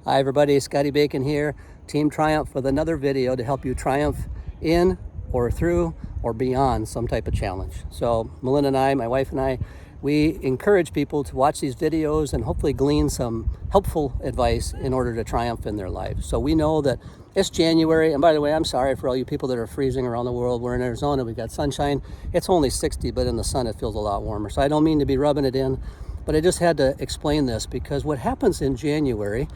Hi everybody, Scotty Bacon here, Team Triumph, with another video to help you triumph in or through or beyond some type of challenge. So Melinda and I, my wife and I, we encourage people to watch these videos and hopefully glean some helpful advice in order to triumph in their life. So we know that it's January, and by the way, I'm sorry for all you people that are freezing around the world. We're in Arizona, we've got sunshine. It's only 60, but in the sun it feels a lot warmer. So I don't mean to be rubbing it in, but I just had to explain this because what happens in January,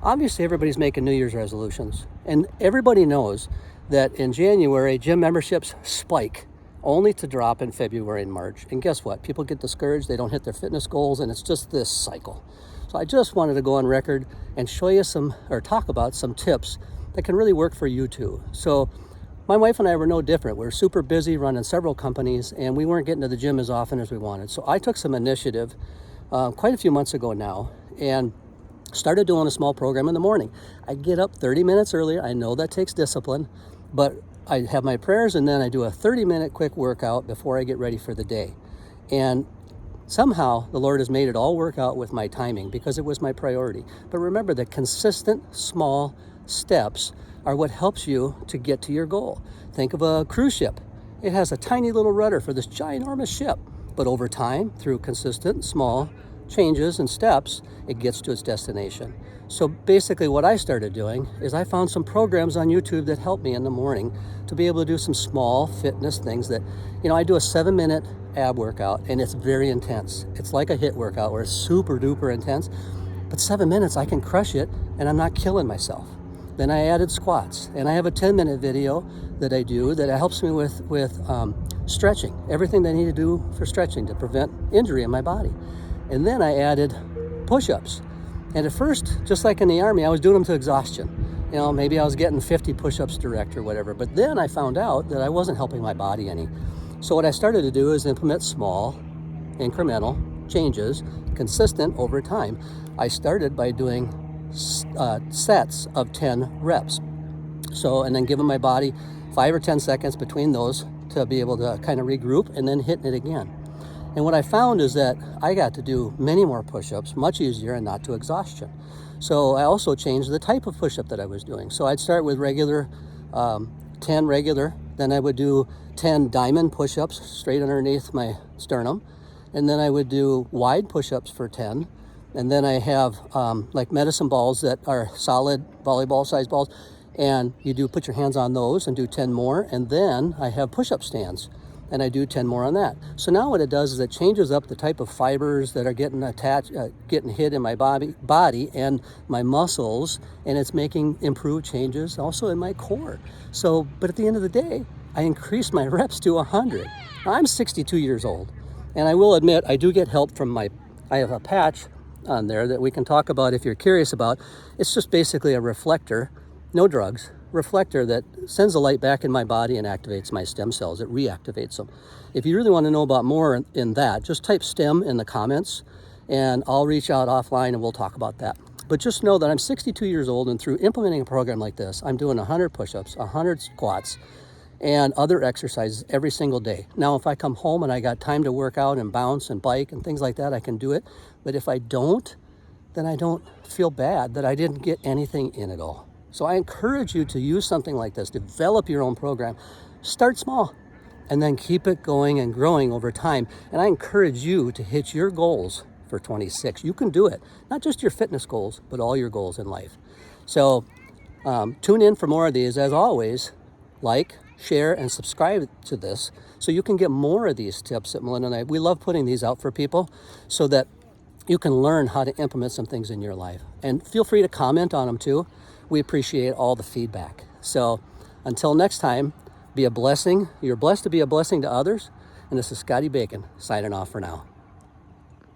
obviously everybody's making New Year's resolutions, and everybody knows that in January, gym memberships spike only to drop in February and March. And guess what? People get discouraged, they don't hit their fitness goals, and it's just this cycle. So I just wanted to go on record and show you some, or talk about some tips that can really work for you too. So my wife and I were no different. We were super busy running several companies, and we weren't getting to the gym as often as we wanted. So I took some initiative quite a few months ago now, and started doing a small program in the morning. I get up 30 minutes earlier. I know that takes discipline, but I have my prayers, and then I do a 30-minute quick workout before I get ready for the day. And somehow the Lord has made it all work out with my timing because it was my priority. But remember that consistent small steps are what helps you to get to your goal. Think of a cruise ship. It has a tiny little rudder for this ginormous ship, but over time, through consistent small changes and steps, it gets to its destination. So basically what I started doing is I found some programs on YouTube that help me in the morning to be able to do some small fitness things that, I do a 7-minute ab workout, and it's very intense. It's like a HIIT workout where it's super duper intense, but 7 minutes I can crush it and I'm not killing myself. Then I added squats, and I have a 10-minute video that I do that helps me with stretching, everything that I need to do for stretching to prevent injury in my body. And then I added push-ups. And at first, just like in the Army, I was doing them to exhaustion. Maybe I was getting 50 push-ups direct or whatever. But then I found out that I wasn't helping my body any. So what I started to do is implement small, incremental changes, consistent over time. I started by doing sets of 10 reps. And then giving my body 5 or 10 seconds between those to be able to kind of regroup, and then hitting it again. And what I found is that I got to do many more push-ups, much easier and not to exhaustion. So I also changed the type of push-up that I was doing. So I'd start with regular, 10 regular, then I would do 10 diamond push-ups straight underneath my sternum. And then I would do wide push-ups for 10. And then I have like medicine balls that are solid volleyball-sized balls. And you put your hands on those and do 10 more. And then I have push-up stands, and I do 10 more on that. So now what it does is it changes up the type of fibers that are getting attached, getting hit in my body and my muscles, and it's making improved changes also in my core. But at the end of the day, I increased my reps to 100. Now, I'm 62 years old, and I will admit I do get help from I have a patch on there that we can talk about if you're curious about. It's just basically a reflector, no drugs, reflector that sends the light back in my body and activates my stem cells. It reactivates them. If you really want to know about more in that, just type STEM in the comments, and I'll reach out offline and we'll talk about that. But just know that I'm 62 years old, and through implementing a program like this, I'm doing 100 push-ups, 100 squats, and other exercises every single day. Now, if I come home and I got time to work out and bounce and bike and things like that, I can do it. But if I don't, then I don't feel bad that I didn't get anything in at all. So I encourage you to use something like this. Develop your own program. Start small and then keep it going and growing over time. And I encourage you to hit your goals for 26. You can do it. Not just your fitness goals, but all your goals in life. So tune in for more of these. As always, like, share, and subscribe to this so you can get more of these tips that Melinda and I, we love putting these out for people so that you can learn how to implement some things in your life. And feel free to comment on them too. We appreciate all the feedback. So until next time, be a blessing. You're blessed to be a blessing to others. And this is Scotty Bacon signing off for now.